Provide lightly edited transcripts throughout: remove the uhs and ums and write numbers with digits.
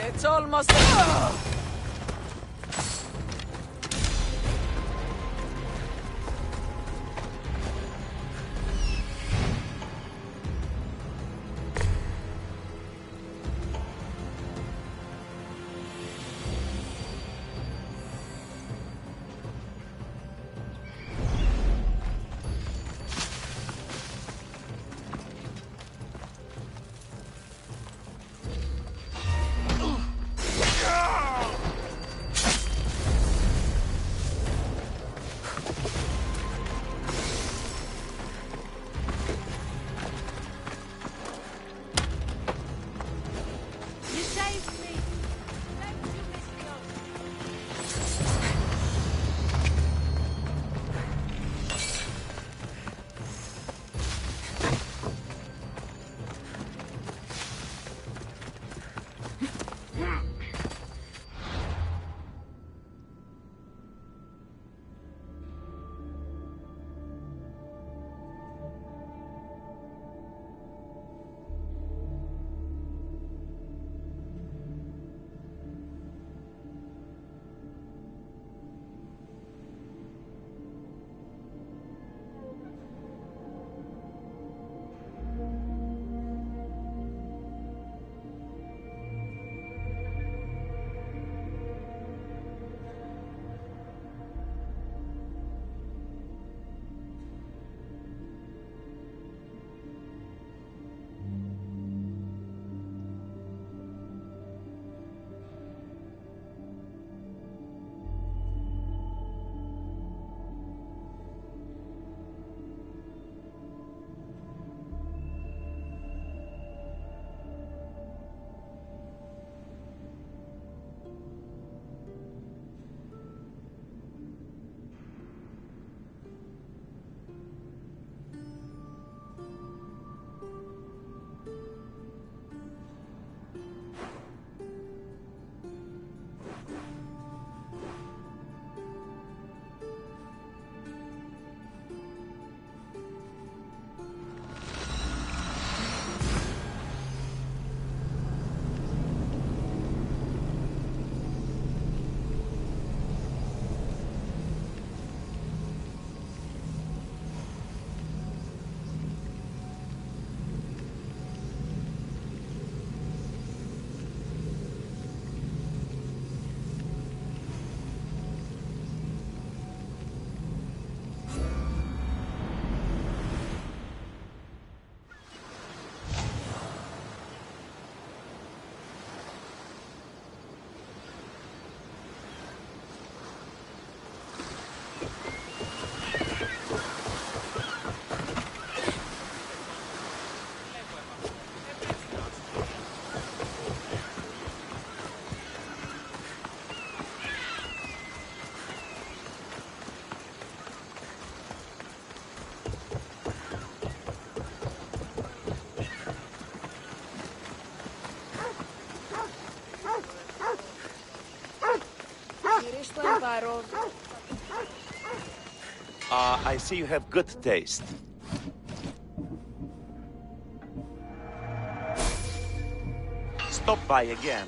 It's almost... I see you have good taste. Stop by again.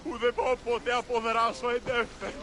Που δεν πω ποτέ αποδράσω εντεύθεν.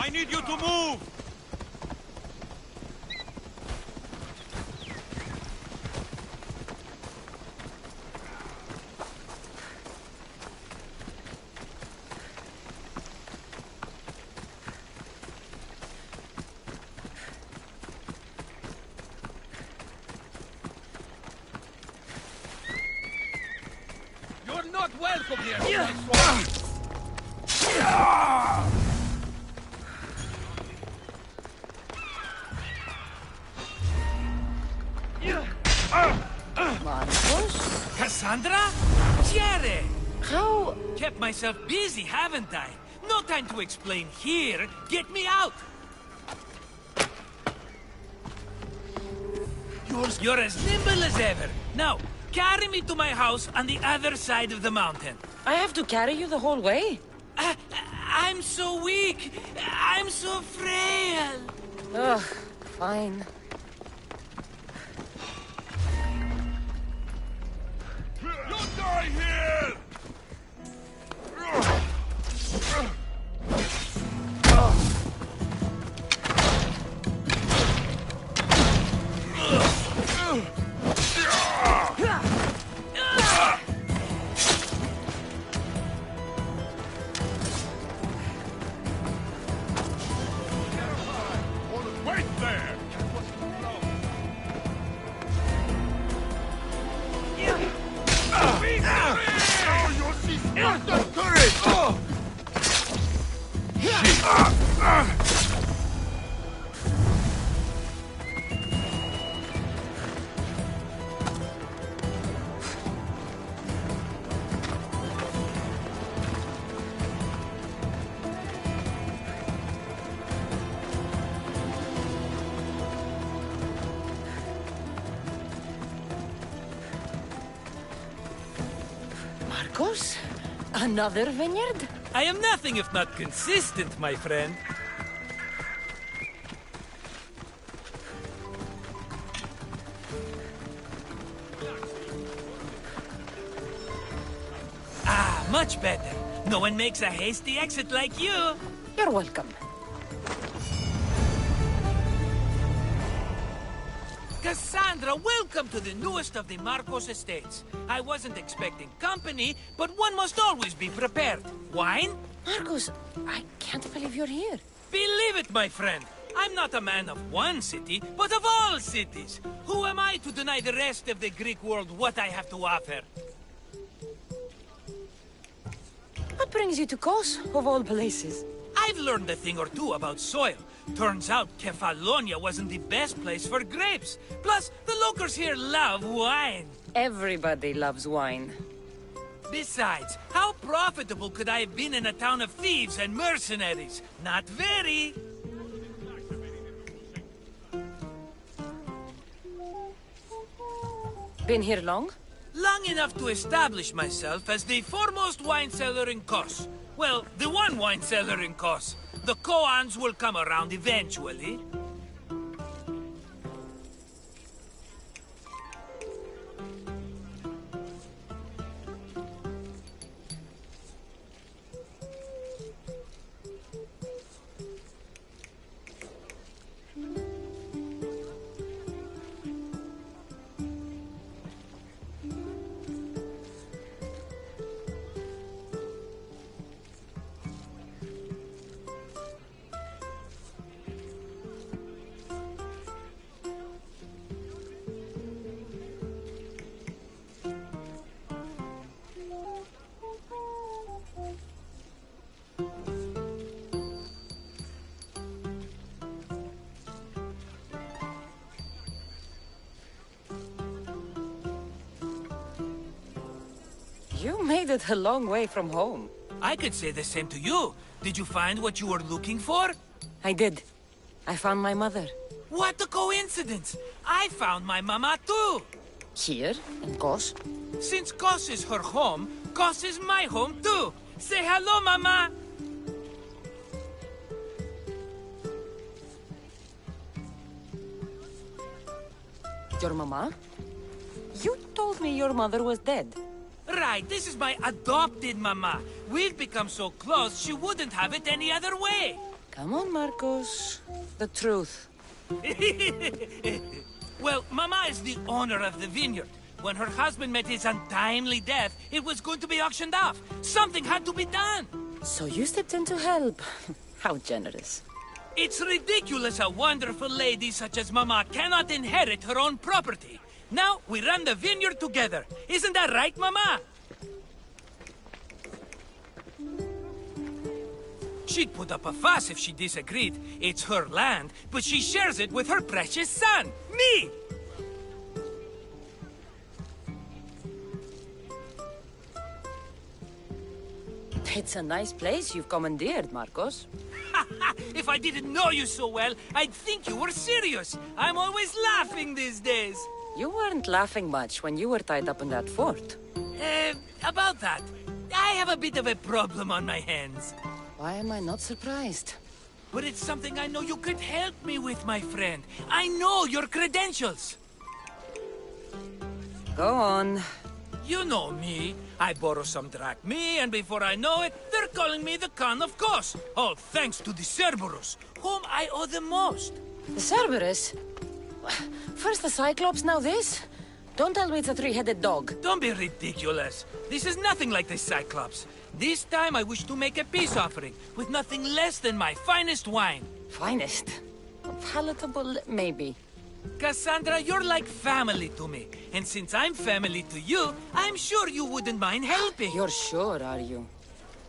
I need you to move! You're not welcome here, my sword! Marcos? Cassandra? Jerry! How... Kept myself busy, haven't I? No time to explain here. Get me out! You're as nimble as ever. Now, carry me to my house on the other side of the mountain. I have to carry you the whole way? I'm so weak. I'm so frail. Ugh, fine. You die here! Wait there! Oh, you see Spartan courage! Marcos? Another vineyard? I am nothing if not consistent, my friend. Ah, much better. No one makes a hasty exit like you. You're welcome. Cassandra, welcome to the newest of the Marcos estates. I wasn't expecting company, but one must always be prepared. Wine? Marcos, I can't believe you're here. Believe it, my friend. I'm not a man of one city, but of all cities. Who am I to deny the rest of the Greek world what I have to offer? What brings you to Kos, of all places? I've learned a thing or two about soil. Turns out Kefalonia wasn't the best place for grapes. Plus, the locals here love wine. Everybody loves wine. Besides, how profitable could I have been in a town of thieves and mercenaries? Not very. Been here long? Long enough to establish myself as the foremost wine seller in Kos. Well, the one wine seller in Kos. The Koans will come around eventually. You made it a long way from home. I could say the same to you. Did you find what you were looking for? I did. I found my mother. What a coincidence! I found my mama too! Here, in Kos. Since Kos is her home, Kos is my home too! Say hello, mama! Your mama? You told me your mother was dead. Right, this is my adopted mama. We've become so close, she wouldn't have it any other way. Come on, Marcos. The truth. Well, Mama is the owner of the vineyard. When her husband met his untimely death, it was going to be auctioned off. Something had to be done. So you stepped in to help. How generous. It's ridiculous a wonderful lady such as Mama cannot inherit her own property. Now we run the vineyard together. Isn't that right, Mama? She'd put up a fuss if she disagreed. It's her land, but she shares it with her precious son, me! It's a nice place you've commandeered, Marcos. If I didn't know you so well, I'd think you were serious. I'm always laughing these days. You weren't laughing much when you were tied up in that fort. About that, I have a bit of a problem on my hands. Why am I not surprised? But it's something I know you could help me with, my friend. I know your credentials. Go on. You know me. I borrow some drachmae, and before I know it, they're calling me the Khan of Kos. All thanks to the Cerberus, whom I owe the most. The Cerberus? First the Cyclops, now this? Don't tell me it's a three-headed dog. Don't be ridiculous. This is nothing like the Cyclops. This time I wish to make a peace offering, with nothing less than my finest wine. Finest? Palatable, maybe. Cassandra, you're like family to me. And since I'm family to you, I'm sure you wouldn't mind helping. You're sure, are you?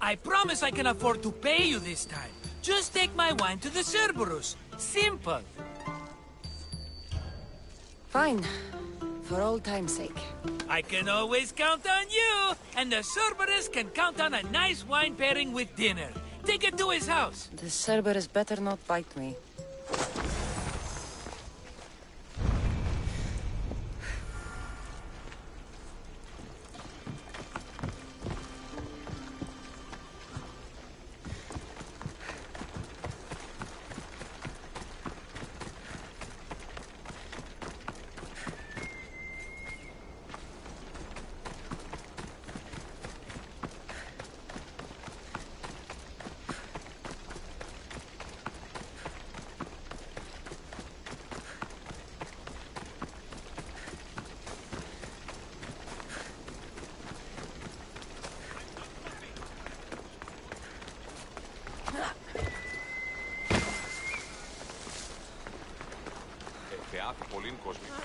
I promise I can afford to pay you this time. Just take my wine to the Cerberus. Simple. Fine. For old time's sake. I can always count on you. And the Cerberus can count on a nice wine pairing with dinner. Take it to his house. The Cerberus better not bite me.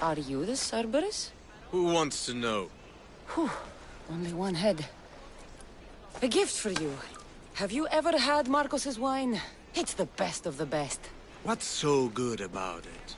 Are you the Cerberus? Who wants to know? Whew. Only one head. A gift for you. Have you ever had Marcos's wine? It's the best of the best. What's so good about it?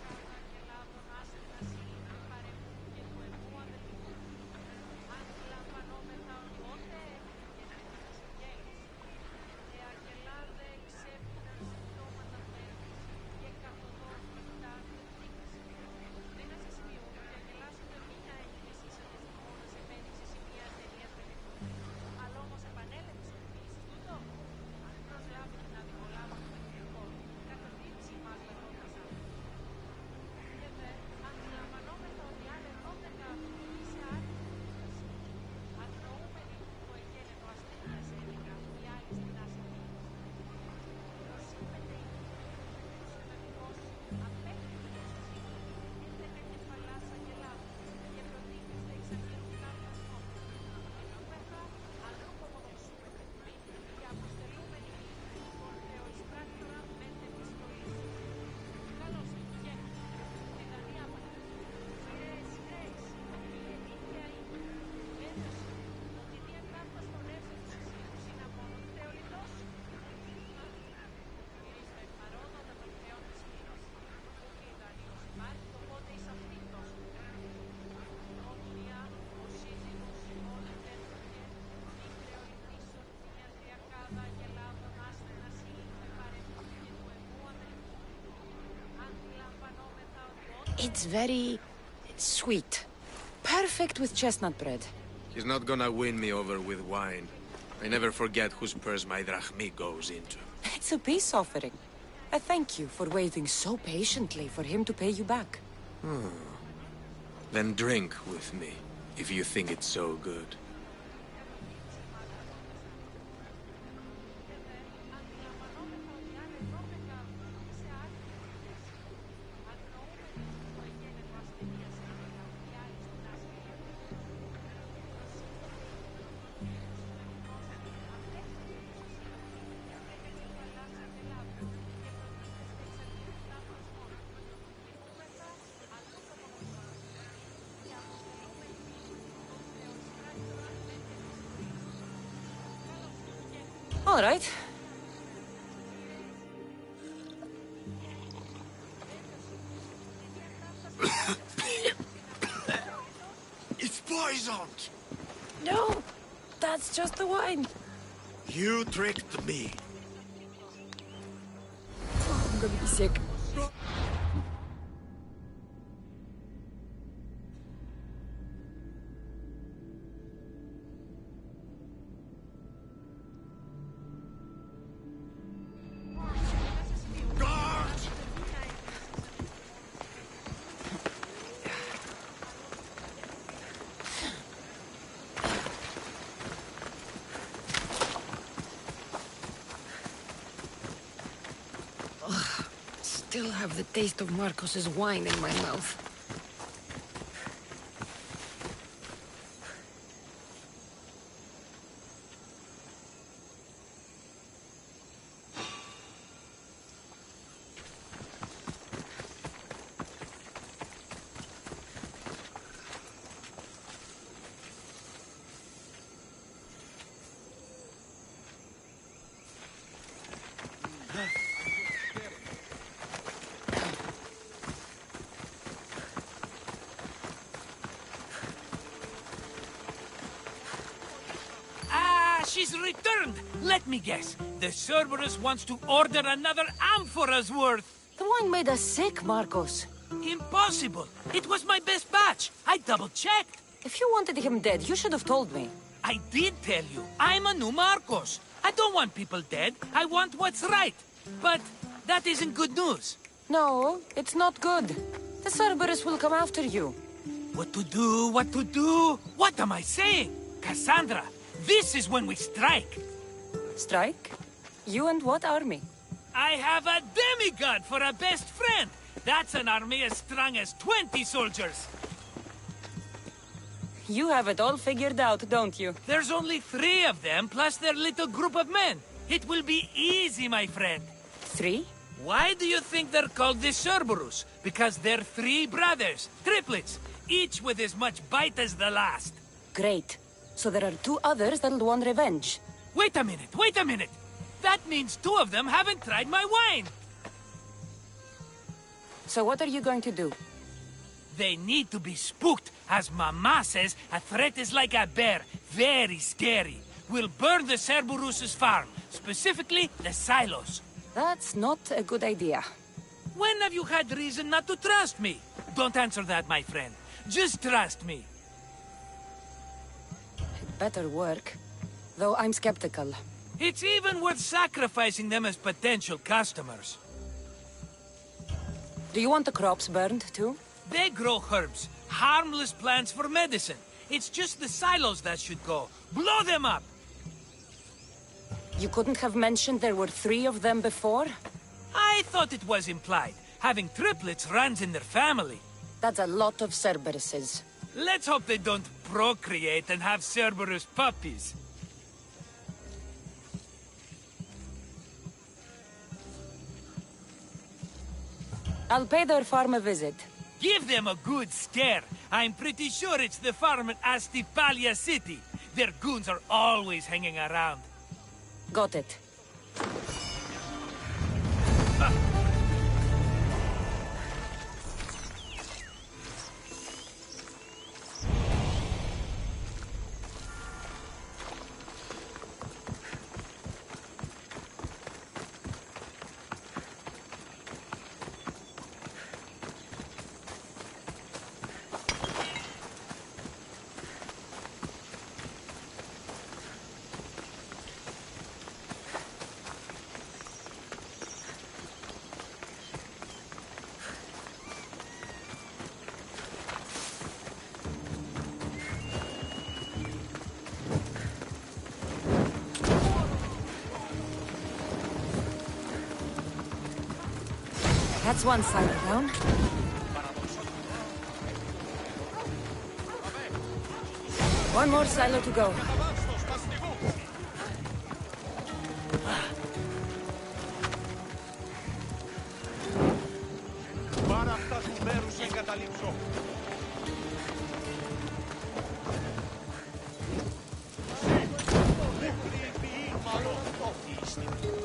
It's very sweet. Perfect with chestnut bread. He's not gonna win me over with wine. I never forget whose purse my drachmi goes into. It's a peace offering. I thank you for waiting so patiently for him to pay you back. Then drink with me, if you think it's so good. All right. It's poisoned! No, that's just the wine. You tricked me. I'm gonna be sick. Guard! Still have the taste of Marcos's wine in my mouth. She's returned! Let me guess. The Cerberus wants to order another amphora's worth. The wine made us sick, Marcos. Impossible. It was my best batch. I double-checked. If you wanted him dead, you should have told me. I did tell you. I'm a new Marcos. I don't want people dead. I want what's right. But that isn't good news. No, it's not good. The Cerberus will come after you. What to do? What to do? What am I saying? Cassandra, this is when we strike. Strike? You and what army? I have a demigod for a best friend. That's an army as strong as 20 soldiers. You have it all figured out, don't you? There's only 3 of them, plus their little group of men. It will be easy, my friend. 3? Why do you think they're called the Cerberus? Because they're 3 brothers, triplets, each with as much bite as the last. Great. So there are 2 others that'll want revenge. Wait a minute, wait a minute! That means 2 of them haven't tried my wine! So what are you going to do? They need to be spooked. As Mama says, a threat is like a bear. Very scary. We'll burn the Cerberus's farm, specifically the silos. That's not a good idea. When have you had reason not to trust me? Don't answer that, my friend. Just trust me. It better work. Though I'm skeptical. It's even worth sacrificing them as potential customers. Do you want the crops burned, too? They grow herbs, harmless plants for medicine. It's just the silos that should go. Blow them up! You couldn't have mentioned there were 3 of them before? I thought it was implied. Having triplets runs in their family. That's a lot of Cerberuses. Let's hope they don't procreate and have Cerberus puppies. I'll pay their farm a visit. Give them a good scare. I'm pretty sure it's the farm in Astipalia City. Their goons are always hanging around. Got it. That's one silo down. One more silo to go. Πάρ' αυτά του μέρους σε εγκαταλείψω.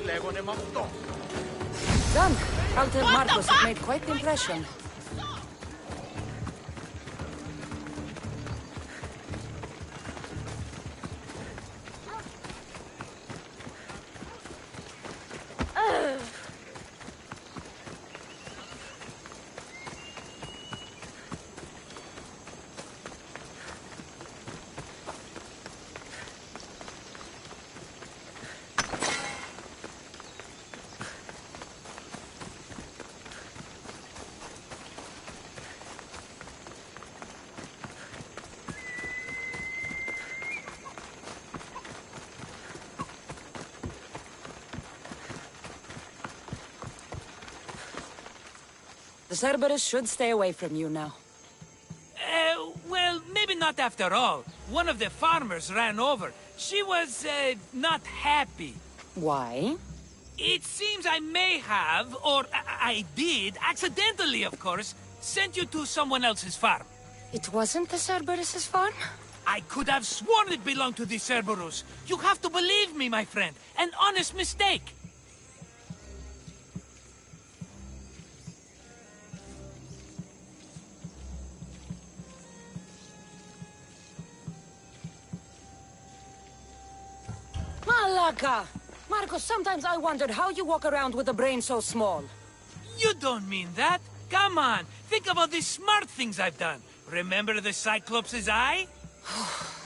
Λέγονε μ' αυτό. Done. Alter Marcos has made quite the impression. The Cerberus should stay away from you now. Well, maybe not after all. One of the farmers ran over. She was, not happy. Why? It seems I may have, or I did, accidentally of course, sent you to someone else's farm. It wasn't the Cerberus's farm? I could have sworn it belonged to the Cerberus. You have to believe me, my friend. An honest mistake. Malaka! Marcos, sometimes I wondered how you walk around with a brain so small. You don't mean that. Come on. Think of all the smart things I've done. Remember the Cyclops' eye?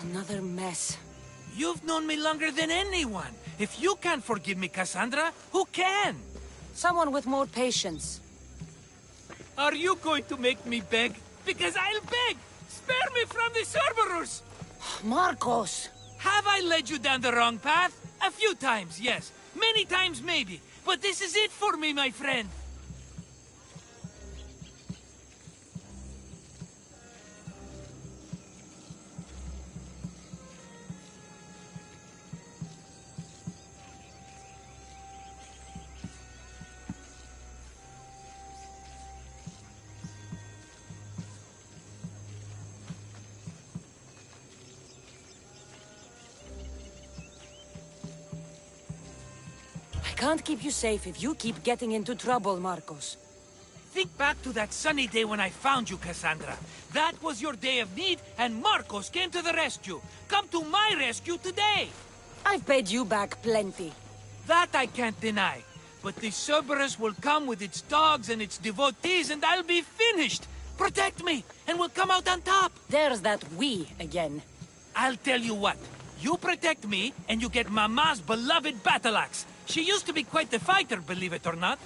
Another mess. You've known me longer than anyone. If you can't forgive me, Cassandra, who can? Someone with more patience. Are you going to make me beg? Because I'll beg! Spare me from the Cerberus! Marcos! Have I led you down the wrong path? A few times, yes. Many times, maybe. But this is it for me, my friend. I can't keep you safe if you keep getting into trouble, Marcos. Think back to that sunny day when I found you, Cassandra. That was your day of need, and Marcos came to the rescue. Come to my rescue today! I've paid you back plenty. That I can't deny. But the Cerberus will come with its dogs and its devotees, and I'll be finished! Protect me, and we'll come out on top! There's that we again. I'll tell you what. You protect me, and you get Mama's beloved battle axe. She used to be quite the fighter, believe it or not.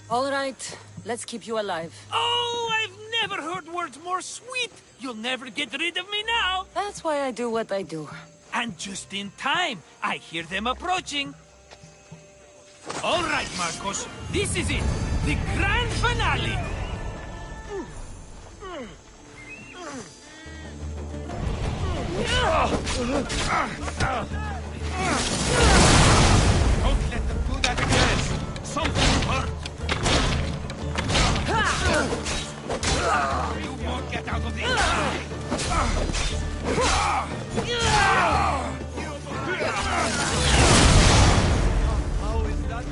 All right, let's keep you alive. Oh, I've never heard words more sweet. You'll never get rid of me now. That's why I do what I do. And just in time. I hear them approaching. All right, Marcos. This is it. The grand finale. Don't let them do that again. Something will hurt. You won't get out of this. How is that?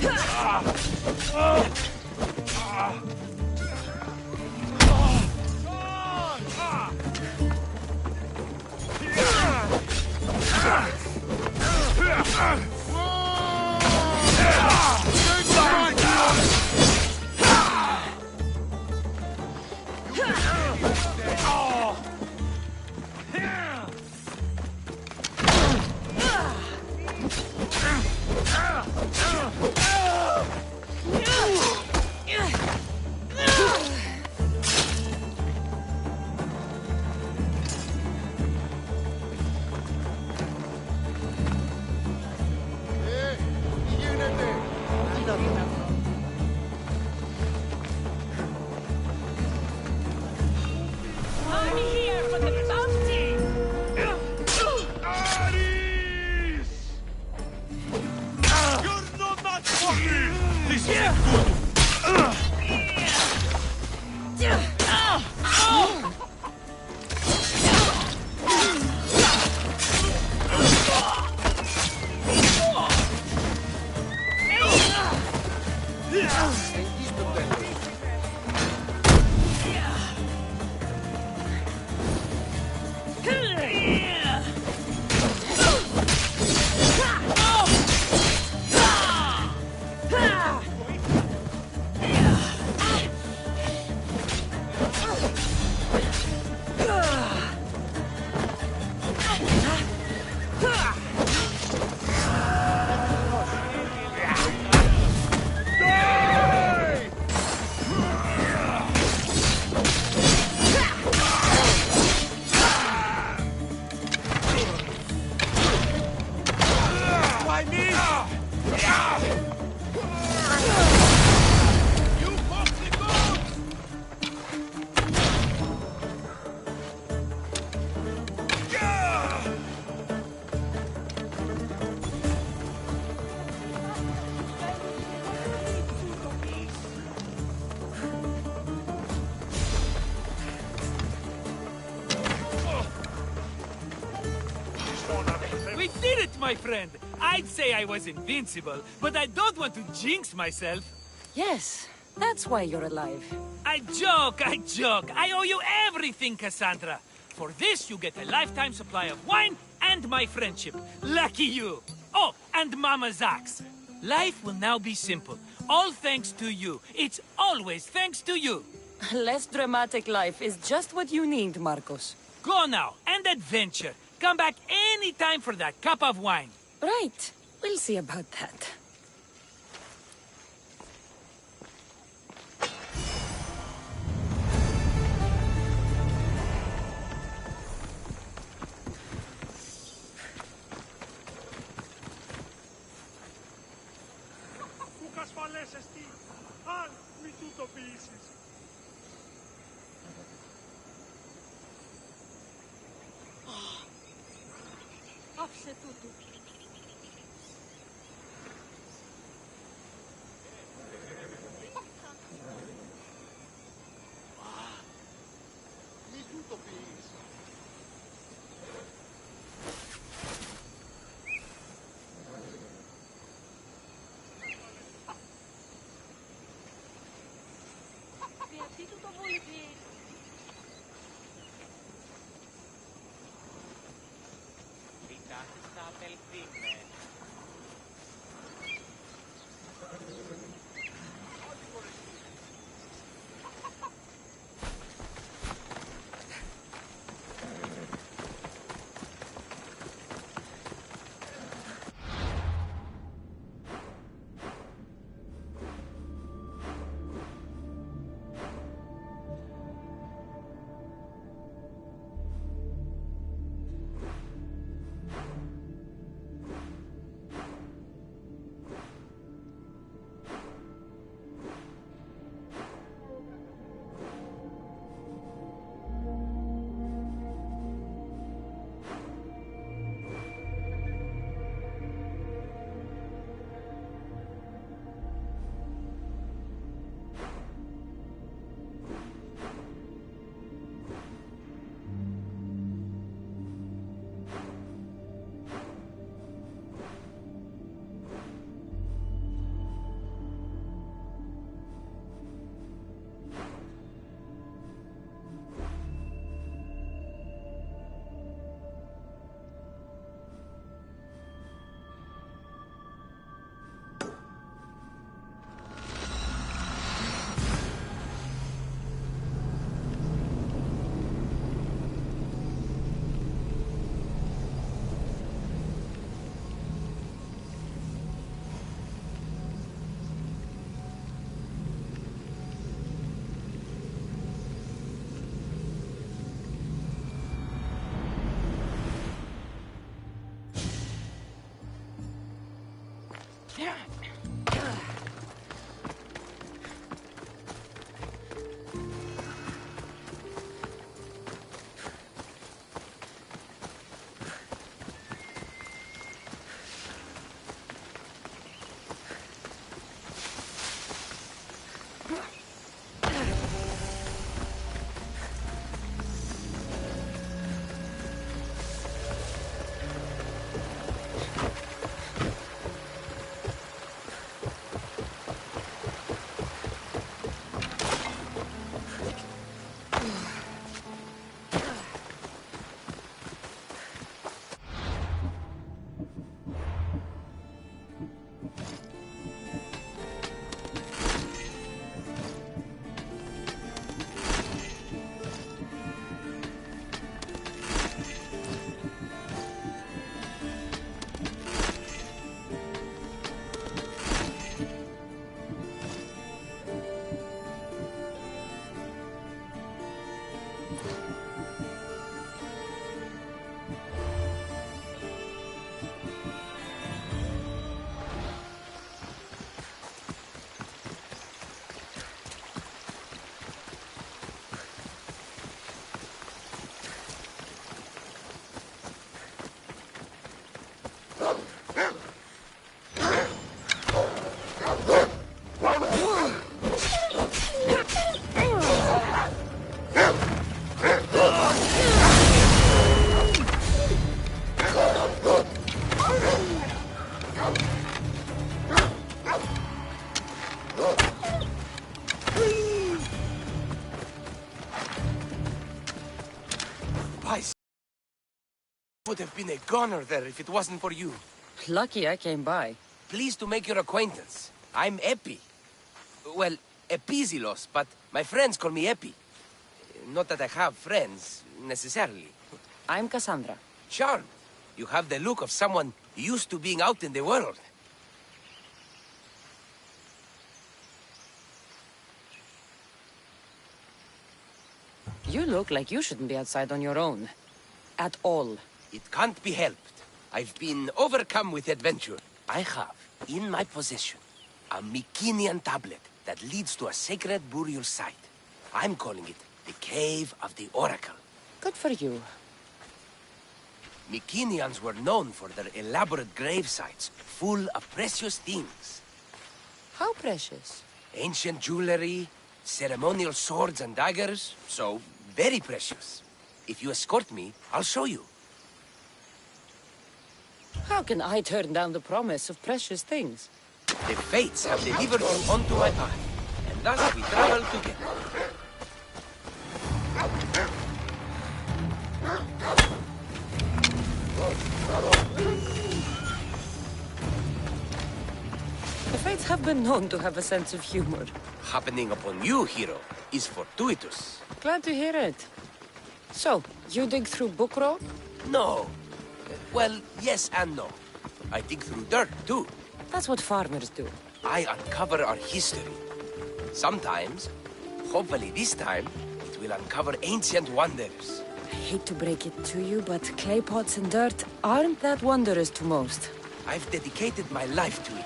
We did it, my friend! I'd say I was invincible, but I don't want to jinx myself. Yes, that's why you're alive. I joke, I joke. I owe you everything, Cassandra. For this, you get a lifetime supply of wine and my friendship. Lucky you. Oh, and Mama's axe. Life will now be simple. All thanks to you. It's always thanks to you. A less dramatic life is just what you need, Marcos. Go now, and adventure. Come back any time for that cup of wine. Right. We'll see about that. Που κασφαλές εστί, αν μη τούτο ποιήσεις. Άφησε τούτου. Μη τούτο ποιήσεις. Γιατί του το βοηθείς. Κοιτάξτε, απελθύνε. Would have been a goner there if it wasn't for you. Lucky I came by. Pleased to make your acquaintance. I'm Epi. Well, Epizilos, but my friends call me Epi. Not that I have friends, necessarily. I'm Cassandra. Charmed. You have the look of someone used to being out in the world. You look like you shouldn't be outside on your own. At all. It can't be helped. I've been overcome with adventure. I have, in my possession, a Mycenian tablet that leads to a sacred burial site. I'm calling it the Cave of the Oracle. Good for you. Mycenians were known for their elaborate grave sites, full of precious things. How precious? Ancient jewelry, ceremonial swords and daggers, so very precious. If you escort me, I'll show you. How can I turn down the promise of precious things? The fates have delivered you onto my path, and thus we travel together. The fates have been known to have a sense of humor. Happening upon you, hero, is fortuitous. Glad to hear it. So, you dig through Book Road? No. Well, yes and no. I dig through dirt, too. That's what farmers do. I uncover our history. Sometimes, hopefully this time, it will uncover ancient wonders. I hate to break it to you, but clay pots and dirt aren't that wondrous to most. I've dedicated my life to it.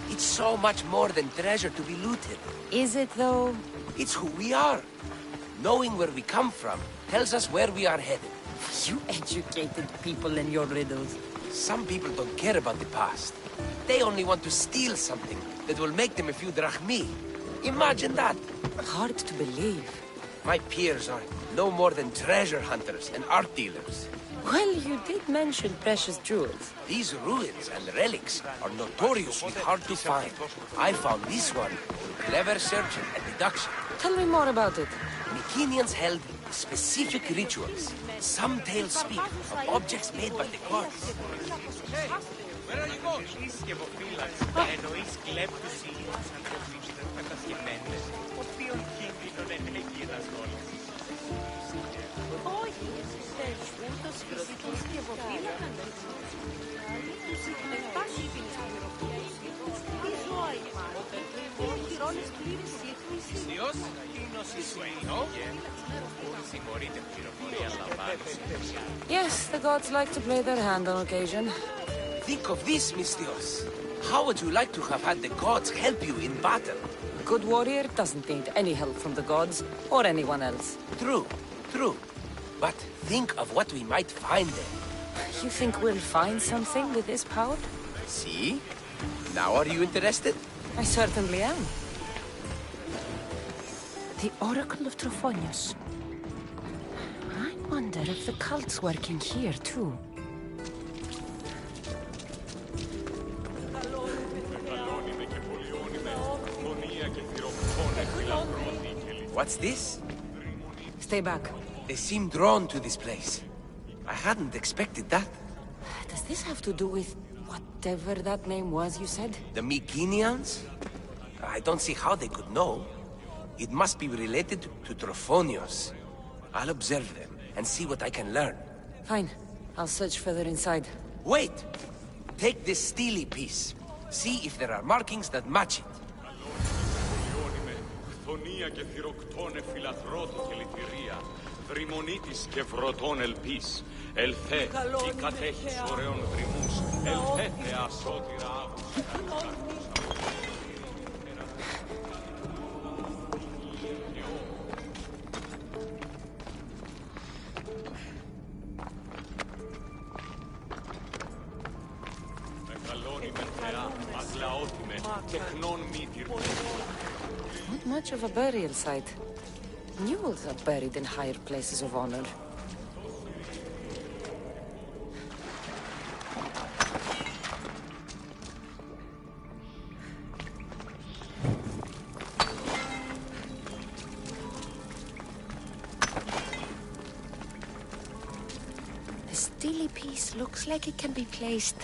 It's so much more than treasure to be looted. Is it, though? It's who we are. Knowing where we come from tells us where we are headed. You educated people and your riddles. Some people don't care about the past. They only want to steal something that will make them a few drachmi. Imagine that. Hard to believe. My peers are no more than treasure hunters and art dealers. Well, you did mention precious jewels. These ruins and relics are notoriously hard to find. I found this one through clever searching and deduction. Tell me more about it. Mycenians held specific rituals. Some tales speak of objects made by the gods. Where are you going? Εννοείς κλέπτους ήλιους αντιοφύστερους κατασκευμένες, οποίων κίνδυνον ενέχει η ενασχόληση. Όχι, ούτως φυσικούς σκευοφύλακας. Τους εκπάσχει την πληροφόρηση. Τι ζώα υπάρχουν, οι χειρόνες πλήρης σύγχρονης. Ισιώς, είναι σου εννοώ. Συγχωρείτε πληροφορία λαμβάνωση. Yes, the gods like to play their hand on occasion. Think of this, Mystios. How would you like to have had the gods help you in battle? A good warrior doesn't need any help from the gods, or anyone else. True, true. But think of what we might find there. You think we'll find something with this power? See? Now are you interested? I certainly am. The Oracle of Trophonius. I wonder if the cult's working here, too. What's this? Stay back. They seem drawn to this place. I hadn't expected that. Does this have to do with whatever that name was you said? The Mycenians? I don't see how they could know. It must be related to Trophonios. I'll observe them and see what I can learn. Fine. I'll search further inside. Wait! Take this steely piece. See if there are markings that match it. Χθονία και θυροκτώνε φιλαθρό του και λυτηρία. Βρυμονίτης και βρωτών ελπίς. Ελθέ, η κατέχεις ωραίων βρυμούς. Ελθέ, θεά σώτηρα άβους. Μεγαλώνει με θεά, αγλαώτη με, τεχνών μύτηρ. Not much of a burial site. Mules are buried in higher places of honor. The steely piece looks like it can be placed.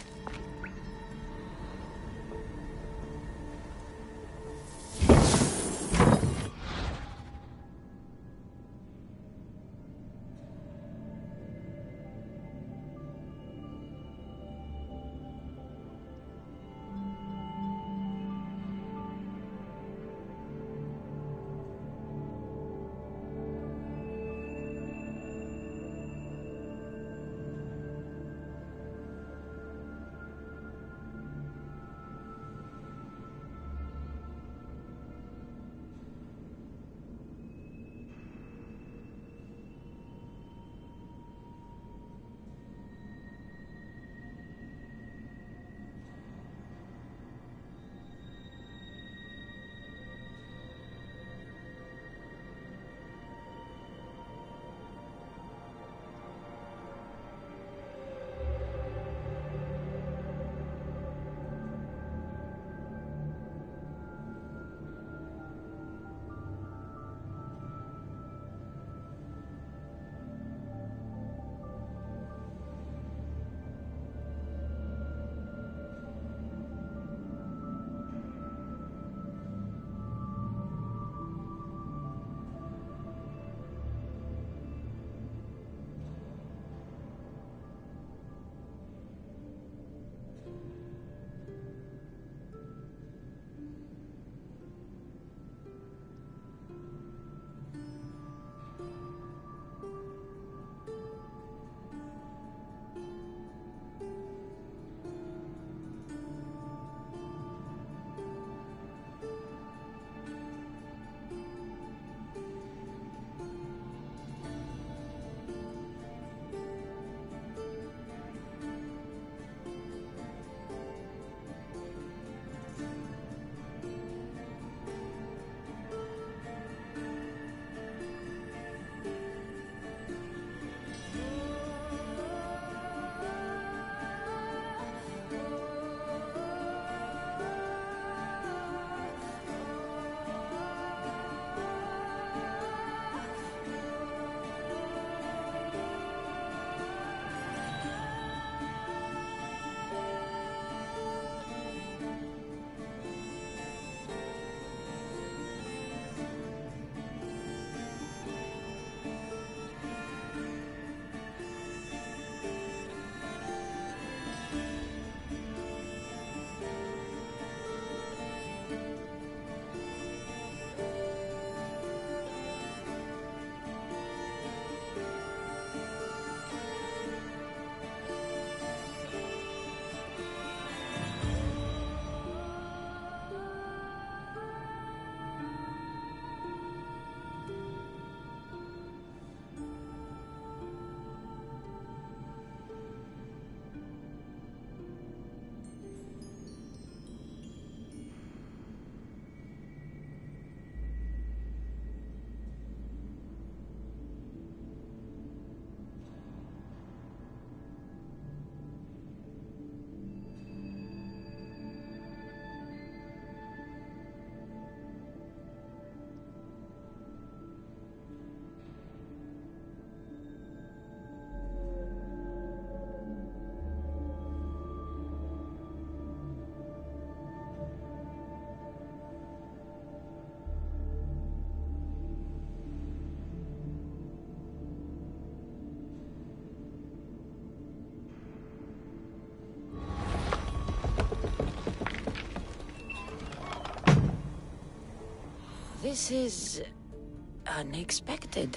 This is unexpected.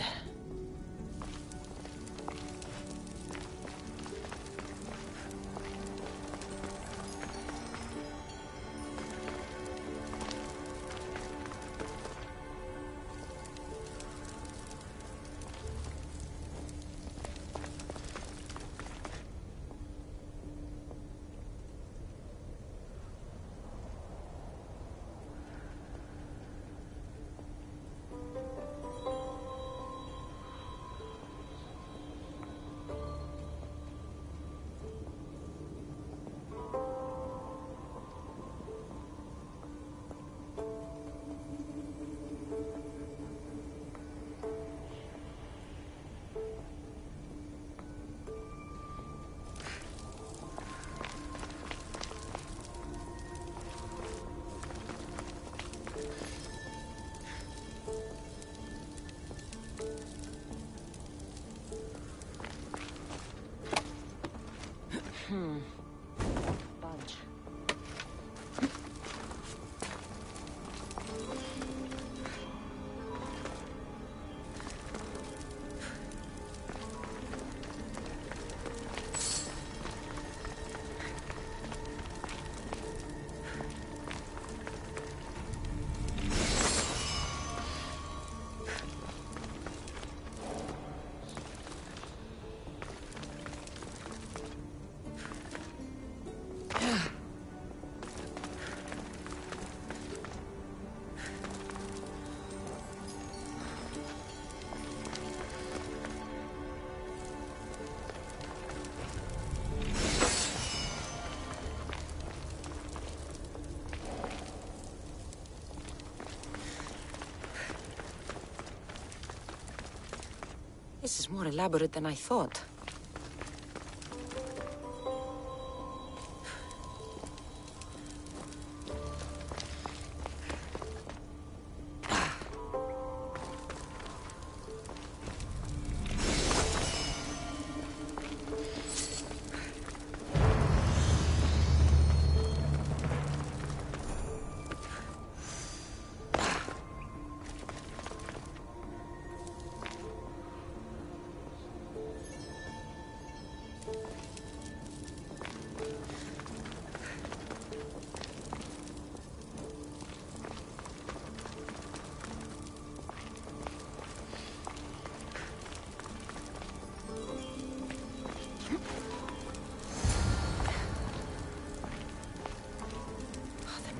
This is more elaborate than I thought.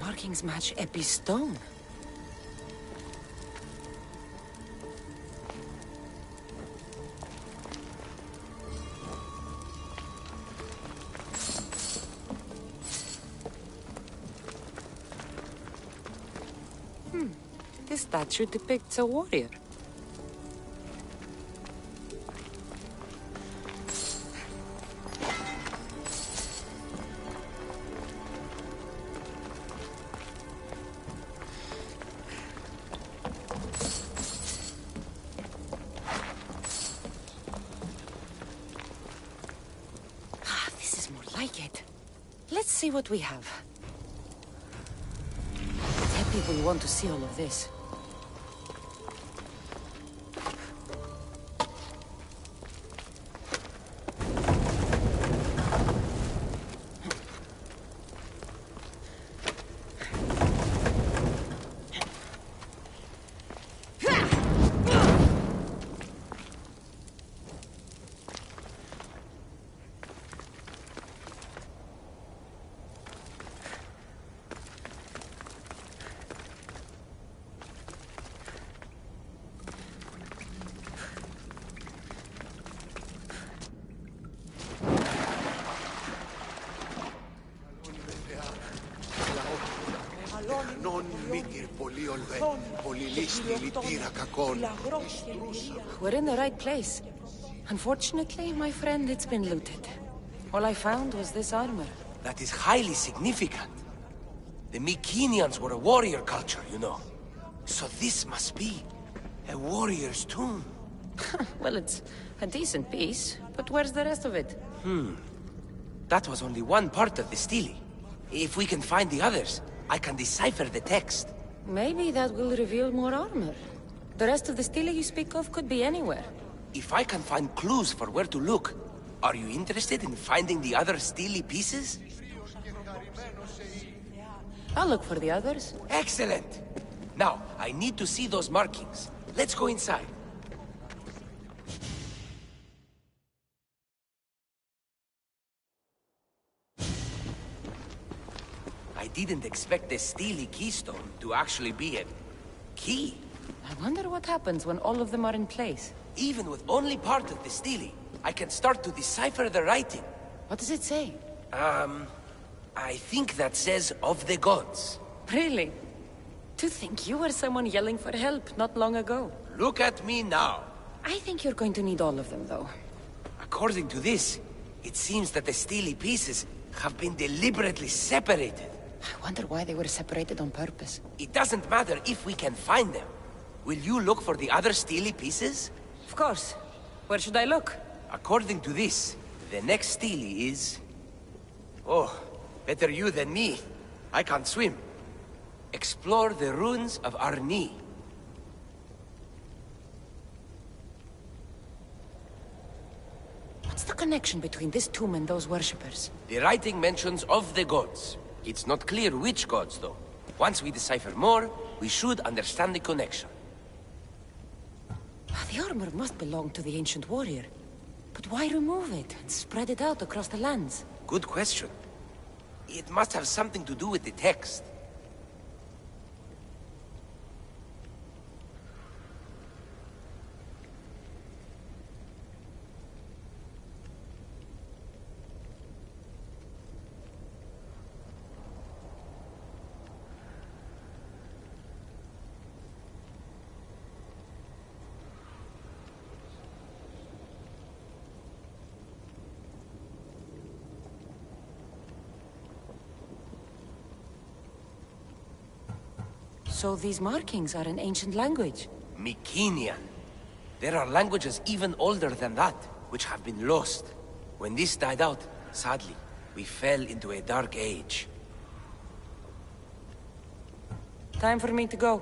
Markings match Epi's stone. This statue depicts a warrior. Let's see what we have. Epi will want to see all of this. We're in the right place. Unfortunately, my friend, it's been looted. All I found was this armor. That is highly significant. The Mykenaeans were a warrior culture, you know. So this must be a warrior's tomb. Well, it's a decent piece, but where's the rest of it? That was only one part of the stele. If we can find the others, I can decipher the text. Maybe that will reveal more armor. The rest of the stele you speak of could be anywhere. If I can find clues for where to look, are you interested in finding the other stele pieces? I'll look for the others. Excellent! Now, I need to see those markings. Let's go inside. I didn't expect the stele keystone to actually be a key. I wonder what happens when all of them are in place. Even with only part of the stele, I can start to decipher the writing. What does it say? I think that says of the gods. Really? To think you were someone yelling for help not long ago. Look at me now. I think you're going to need all of them, though. According to this, it seems that the stele pieces have been deliberately separated. I wonder why they were separated on purpose. It doesn't matter if we can find them. Will you look for the other stele pieces? Of course. Where should I look? According to this, the next stele is... Oh, better you than me. I can't swim. Explore the ruins of Arni. What's the connection between this tomb and those worshippers? The writing mentions of the gods. It's not clear which gods, though. Once we decipher more, we should understand the connection. The armor must belong to the ancient warrior. But why remove it and spread it out across the lands? Good question. It must have something to do with the text. So these markings are an ancient language? Mycenaean. There are languages even older than that, which have been lost. When this died out, sadly, we fell into a dark age. Time for me to go.